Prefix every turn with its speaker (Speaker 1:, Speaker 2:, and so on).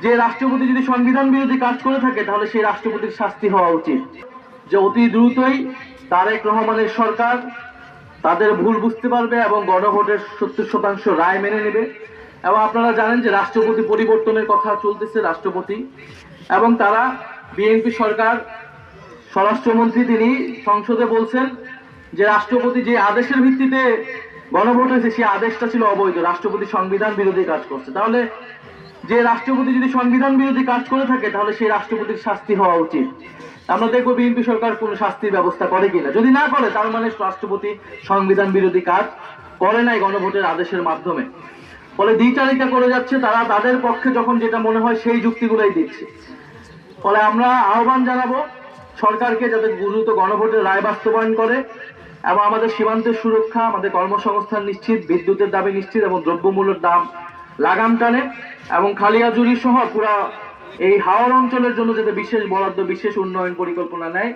Speaker 1: যে রাষ্ট্রপতি যদি সংবিধান বিরোধী কাজ করে থাকে তাহলে সেই রাষ্ট্রপতির শাস্তি হওয়া উচিত। যে অতি দ্রুতই তারেক রহমানের সরকার তাদের ভুল বুঝতে পারবে এবং গণভোটের 70% রায় মেনে নেবে। এবং আপনারা জানেন যে রাষ্ট্রপতি পরিবর্তনের কথা চলতেছে, রাষ্ট্রপতি এবং তারা বিএনপি সরকার স্বরাষ্ট্রমন্ত্রী তিনি সংসদে বলছেন যে রাষ্ট্রপতি যে আদেশের ভিত্তিতে গণভোট হয়েছে সেই আদেশটা ছিল অবৈধ, রাষ্ট্রপতি সংবিধান বিরোধী কাজ করছে। তাহলে যে রাষ্ট্রপতি যদি সংবিধান বিরোধী কাজ করে থাকে তাহলে সেই রাষ্ট্রপতির শাস্তি হওয়া উচিত। আমরা দেখবো বিএনপি সরকার কোন শাস্তির ব্যবস্থা করে কিনা। যদি না করে তার মানে রাষ্ট্রপতি সংবিধান বিরোধী কাজ করে নাই গণভোটের আদেশের মাধ্যমে। ফলে দ্বিচারিতা করে যাচ্ছে, তারা তাদের পক্ষে যখন যেটা মনে হয় সেই যুক্তিগুলোই দিচ্ছে। ফলে আমরা আহ্বান জানাবো সরকারকে যাতে দ্রুত গণভোটের রায় বাস্তবায়ন করে এবং আমাদের সীমান্তের সুরক্ষা, আমাদের কর্মসংস্থান নিশ্চিত, বিদ্যুতের দাবি নিশ্চিত এবং দ্রব্যমূল্যের দাম লাগাম টানে এবং খালিয়াজুরি সহ পুরা এই হাওর অঞ্চলের জন্য যাতে বিশেষ বরাদ্দ, বিশেষ উন্নয়ন পরিকল্পনা নেয়।